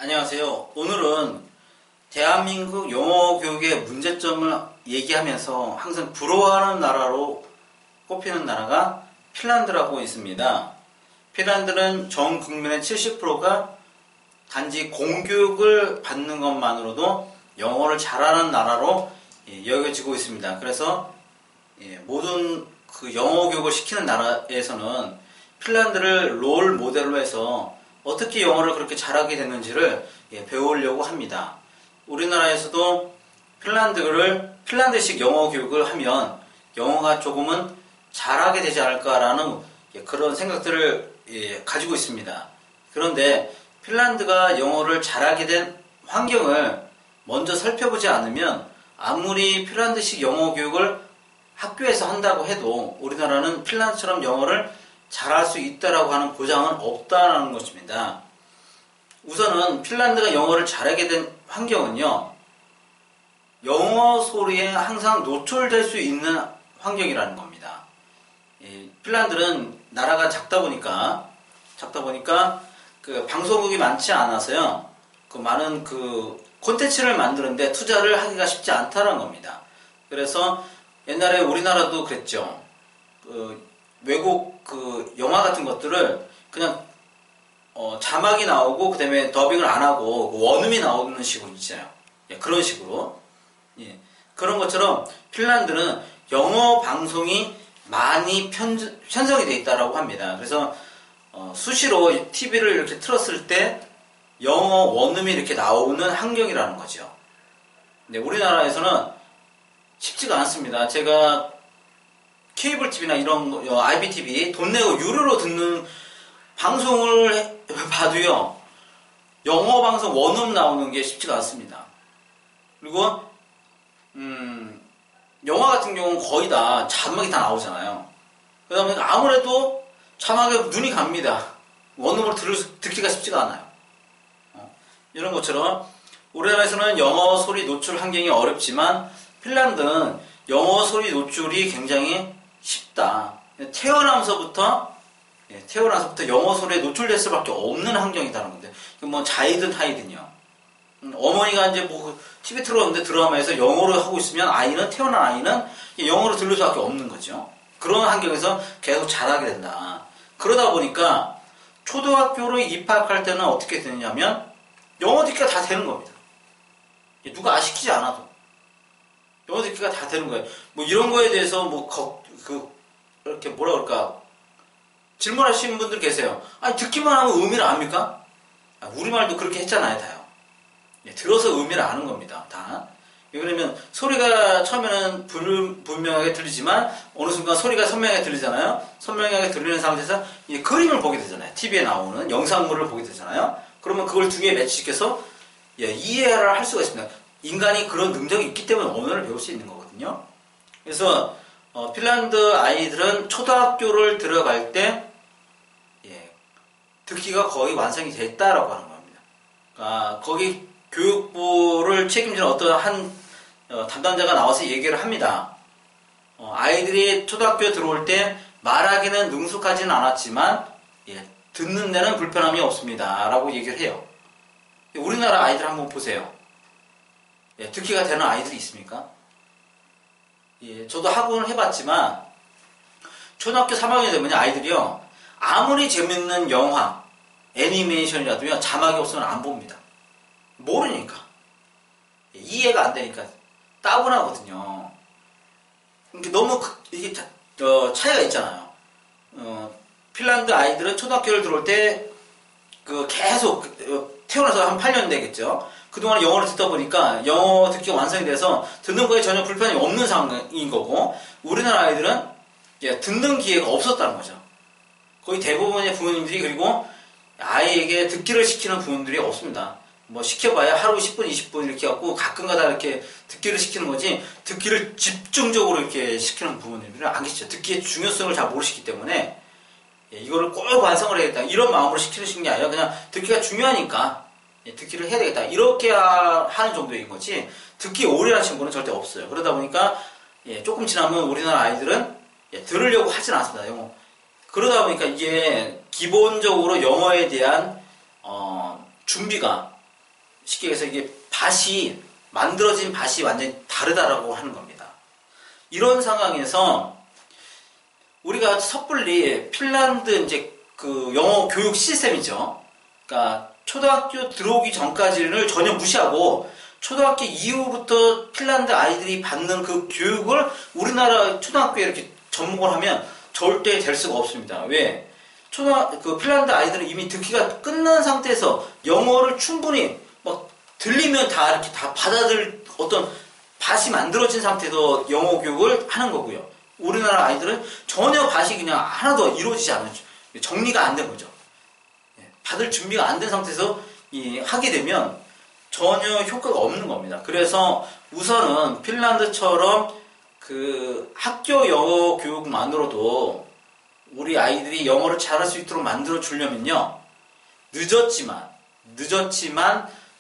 안녕하세요. 오늘은 대한민국 영어 교육의 문제점을 얘기하면서 항상 부러워하는 나라로 꼽히는 나라가 핀란드라고 있습니다. 핀란드는 전 국민의 70%가 단지 공교육을 받는 것만으로도 영어를 잘하는 나라로 여겨지고 있습니다. 그래서 모든 그 영어 교육을 시키는 나라에서는 핀란드를 롤 모델로 해서 어떻게 영어를 그렇게 잘하게 됐는지를 배우려고 합니다. 우리나라에서도 핀란드식 영어 교육을 하면 영어가 조금은 잘하게 되지 않을까라는 그런 생각들을 가지고 있습니다. 그런데 핀란드가 영어를 잘하게 된 환경을 먼저 살펴보지 않으면 아무리 핀란드식 영어 교육을 학교에서 한다고 해도 우리나라는 핀란드처럼 영어를 잘할 수 있다라고 하는 보장은 없다라는 것입니다. 우선은 핀란드가 영어를 잘하게 된 환경은요, 영어 소리에 항상 노출될 수 있는 환경이라는 겁니다. 핀란드는 나라가 작다 보니까 그 방송국이 많지 않아서요, 그 많은 그 콘텐츠를 만드는데 투자를 하기가 쉽지 않다는 겁니다. 그래서 옛날에 우리나라도 그랬죠. 외국 그 영화 같은 것들을 그냥 자막이 나오고 그 다음에 더빙을 안 하고 원음이 나오는 식으로 있잖아요. 그런 식으로 그런 것처럼 핀란드는 영어 방송이 많이 편성이 되어 있다고 합니다. 그래서 수시로 TV를 이렇게 틀었을 때 영어 원음이 이렇게 나오는 환경이라는 거죠. 근데 우리나라에서는 쉽지가 않습니다. 제가 케이블 TV나 이런 IPTV 돈 내고 유료로 듣는 방송을 봐도요, 영어 방송 원음 나오는 게 쉽지가 않습니다. 그리고 영화 같은 경우는 거의 다 자막이 다 나오잖아요. 그러다 보니까 아무래도 자막에 눈이 갑니다. 원음을 듣기가 쉽지가 않아요. 이런 것처럼 우리나라에서는 영어 소리 노출 환경이 어렵지만 핀란드는 영어 소리 노출이 굉장히 쉽다. 태어나서부터 영어 소리에 노출될 수밖에 없는 환경이라는 건데, 뭐 자이든 타이든요. 어머니가 이제 뭐 TV 틀었는데 드라마에서 영어로 하고 있으면 태어난 아이는 영어로 들을 수밖에 없는 거죠. 그런 환경에서 계속 자라게 된다. 그러다 보니까 초등학교로 입학할 때는 어떻게 되느냐면 영어 듣기가 다 되는 겁니다. 누가 시키지 않아도 영어 듣기가 다 되는 거예요. 뭐 이런 거에 대해서 이렇게 뭐라 그럴까, 질문하시는 분들 계세요. 듣기만 하면 의미를 압니까? 우리말도 그렇게 했잖아요, 다요. 들어서 의미를 아는 겁니다, 다. 왜냐면 소리가 처음에는 분명하게 들리지만 어느 순간 소리가 선명하게 들리잖아요. 선명하게 들리는 상태에서 그림을 보게 되잖아요. TV에 나오는 영상물을 보게 되잖아요. 그러면 그걸 두 개에 매치시켜서 이해를 할 수가 있습니다. 인간이 그런 능력이 있기 때문에 언어를 배울 수 있는 거거든요. 그래서 핀란드 아이들은 초등학교를 들어갈 때 듣기가 거의 완성이 됐다라고 하는 겁니다. 거기 교육부를 책임지는 어떤 한 담당자가 나와서 얘기를 합니다. 아이들이 초등학교에 들어올 때 말하기는 능숙하지는 않았지만 듣는 데는 불편함이 없습니다 라고 얘기를 해요. 우리나라 아이들 한번 보세요. 듣기가 되는 아이들이 있습니까? 저도 학원을 해봤지만 초등학교 3학년이 되면 아이들이요, 아무리 재밌는 영화, 애니메이션이라도요, 자막이 없으면 안 봅니다. 모르니까. 이해가 안 되니까 따분하거든요. 너무 이게 차이가 있잖아요. 핀란드 아이들은 초등학교를 들어올 때 계속 태어나서 한 8년 되겠죠. 그동안 영어를 듣다 보니까 영어 듣기가 완성이 돼서 듣는 거에 전혀 불편이 없는 상황인 거고, 우리나라 아이들은 듣는 기회가 없었다는 거죠. 거의 대부분의 부모님들이, 그리고 아이에게 듣기를 시키는 부모님들이 없습니다. 뭐 시켜봐야 하루 10분, 20분 이렇게 갖고 가끔가다 이렇게 듣기를 시키는 거지, 듣기를 집중적으로 이렇게 시키는 부모님들은 안 계시죠. 듣기의 중요성을 잘 모르시기 때문에 이거를 꼭 완성을 해야겠다 이런 마음으로 시키는 게 아니라 그냥 듣기가 중요하니까 듣기를 해야 되겠다 이렇게 하는 정도인 거지, 듣기 오래 하는 친구는 절대 없어요. 그러다 보니까 조금 지나면 우리나라 아이들은 들으려고 하진 않습니다, 영어. 그러다 보니까 이게 기본적으로 영어에 대한 준비가 쉽게 얘기해서 이게 밭이, 만들어진 밭이 완전히 다르다라고 하는 겁니다. 이런 상황에서 우리가 섣불리 핀란드 이제 그 영어 교육 시스템이죠. 그러니까 초등학교 들어오기 전까지는 전혀 무시하고 초등학교 이후부터 핀란드 아이들이 받는 그 교육을 우리나라 초등학교에 이렇게 접목을 하면 절대 될 수가 없습니다. 왜? 그 핀란드 아이들은 이미 듣기가 끝난 상태에서 영어를 충분히 막 들리면 다 이렇게 다 받아들 어떤 밭이 만들어진 상태에서 영어 교육을 하는 거고요. 우리나라 아이들은 전혀 밭이 그냥 하나도 이루어지지 않는, 정리가 안 된 거죠. 받을 준비가 안 된 상태에서 하게 되면 전혀 효과가 없는 겁니다. 그래서 우선은 핀란드처럼 그 학교 영어 교육만으로도 우리 아이들이 영어를 잘할 수 있도록 만들어 주려면요, 늦었지만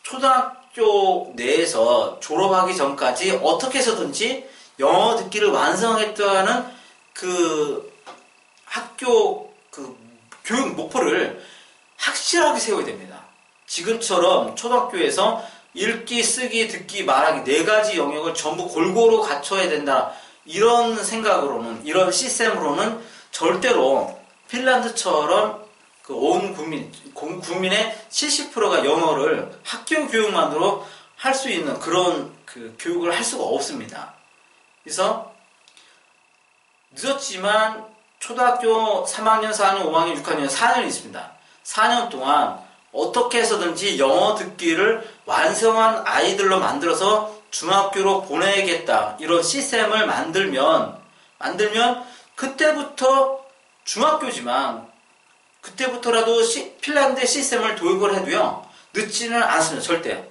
초등학교 내에서 졸업하기 전까지 어떻게 해서든지 영어 듣기를 완성했다는 그 학교 그 교육 목표를 확실하게 세워야 됩니다. 지금처럼 초등학교에서 읽기, 쓰기, 듣기, 말하기 4가지 영역을 전부 골고루 갖춰야 된다, 이런 생각으로는, 이런 시스템으로는 절대로 핀란드처럼 그 온 국민의 70%가 영어를 학교 교육만으로 할 수 있는 그런 그 교육을 할 수가 없습니다. 그래서 늦었지만 초등학교 3학년, 4학년, 5학년, 6학년 4년이 있습니다. 4년 동안 어떻게 해서든지 영어 듣기를 완성한 아이들로 만들어서 중학교로 보내야겠다, 이런 시스템을 만들면 그때부터 중학교지만 그때부터라도 핀란드의 시스템을 도입을 해도요, 늦지는 않습니다. 절대.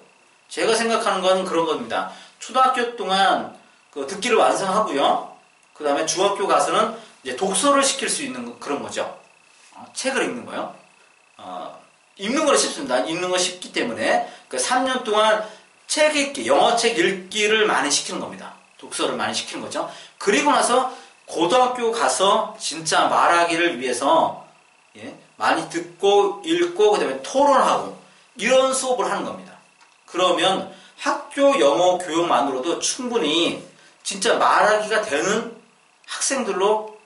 제가 생각하는 건 그런 겁니다. 초등학교 동안 그 듣기를 완성하고요, 그 다음에 중학교 가서는 이제 독서를 시킬 수 있는 그런 거죠. 책을 읽는 거요. 읽는 거는 쉽습니다. 읽는 거 쉽기 때문에 그 3년 동안 책 읽기, 영어 책 읽기를 많이 시키는 겁니다. 독서를 많이 시키는 거죠. 그리고 나서 고등학교 가서 진짜 말하기를 위해서 많이 듣고 읽고 그 다음에 토론하고 이런 수업을 하는 겁니다. 그러면 학교 영어 교육만으로도 충분히 진짜 말하기가 되는 학생들로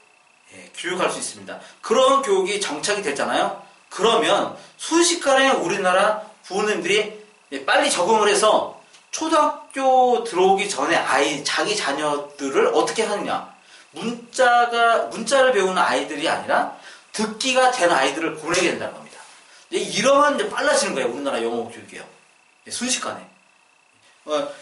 교육할 수 있습니다. 그런 교육이 정착이 됐잖아요. 그러면 순식간에 우리나라 부모님들이 빨리 적응을 해서 초등학교 들어오기 전에 자기 자녀들을 어떻게 하느냐, 문자를 배우는 아이들이 아니라 듣기가 된 아이들을 보내게 된다는 겁니다. 이러면 이제 빨라지는 거예요, 우리나라 영어 교육이요. 순식간에.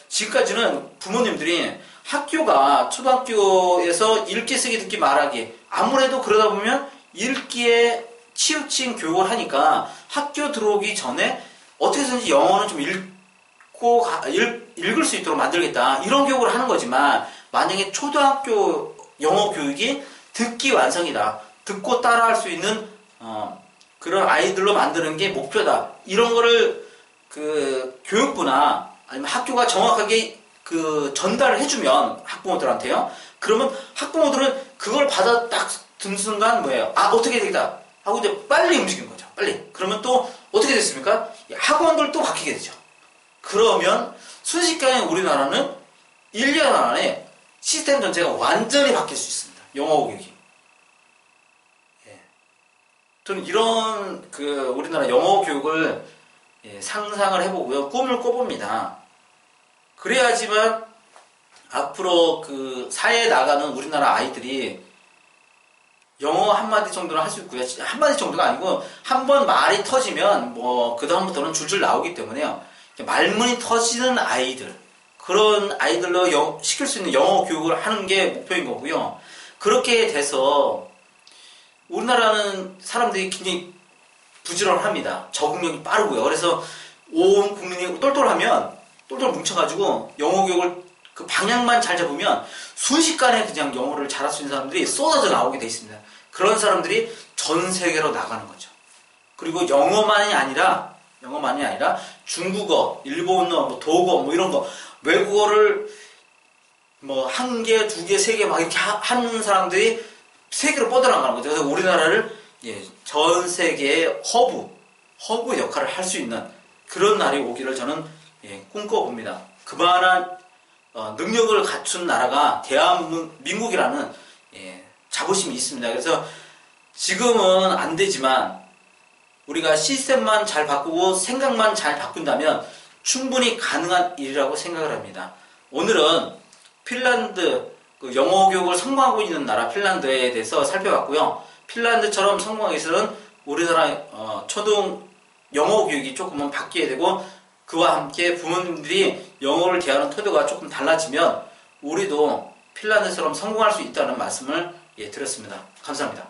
지금까지는 부모님들이 학교가 초등학교에서 읽기, 쓰기, 듣기, 말하기, 아무래도 그러다 보면 읽기에 치우친 교육을 하니까 학교 들어오기 전에 어떻게 해서든지 영어는 좀 읽을 수 있도록 만들겠다, 이런 교육을 하는 거지만, 만약에 초등학교 영어 교육이 듣기 완성이다, 듣고 따라할 수 있는 그런 아이들로 만드는 게 목표다, 이런 거를 그 교육부나 아니면 학교가 정확하게 그 전달을 해주면 학부모들한테요, 그러면 학부모들은 그걸 받아 딱 든 순간 뭐예요? 어떻게 되겠다 하고 이제 빨리 움직이는 거죠. 빨리. 그러면 또 어떻게 됐습니까? 학원들도 바뀌게 되죠. 그러면 순식간에 우리나라는 1년 안에 시스템 전체가 완전히 바뀔 수 있습니다. 영어 교육이. 저는 이런 그 우리나라 영어 교육을 상상을 해보고요, 꿈을 꿔봅니다. 그래야지만 앞으로 그 사회에 나가는 우리나라 아이들이 영어 한마디 정도는 할 수 있고요. 한마디 정도가 아니고 한 번 말이 터지면 뭐 그 다음부터는 줄줄 나오기 때문에요, 말문이 터지는 아이들, 그런 아이들로 시킬 수 있는 영어 교육을 하는 게 목표인 거고요. 그렇게 돼서 우리나라는 사람들이 굉장히 부지런합니다. 적응력이 빠르고요. 그래서 온 국민이 똘똘 뭉쳐가지고 영어 교육을 그 방향만 잘 잡으면 순식간에 그냥 영어를 잘할 수 있는 사람들이 쏟아져 나오게 돼 있습니다. 그런 사람들이 전 세계로 나가는 거죠. 그리고 영어만이 아니라 중국어, 일본어, 뭐 도거, 뭐 이런 거, 외국어를 뭐 1개, 2개, 3개 막 이렇게 하는 사람들이 세계로 뻗어나가는 거죠. 그래서 우리나라를 전 세계의 허브 역할을 할 수 있는 그런 날이 오기를 저는 꿈꿔봅니다. 그만한 능력을 갖춘 나라가 대한민국이라는 자부심이 있습니다. 그래서 지금은 안 되지만 우리가 시스템만 잘 바꾸고 생각만 잘 바꾼다면 충분히 가능한 일이라고 생각을 합니다. 오늘은 핀란드 영어 교육을 성공하고 있는 나라 핀란드에 대해서 살펴봤고요. 핀란드처럼 성공하기 위해서는 우리나라 초등 영어 교육이 조금은 바뀌어야 되고 그와 함께 부모님들이 영어를 대하는 태도가 조금 달라지면 우리도 핀란드처럼 성공할 수 있다는 말씀을 드렸습니다. 감사합니다.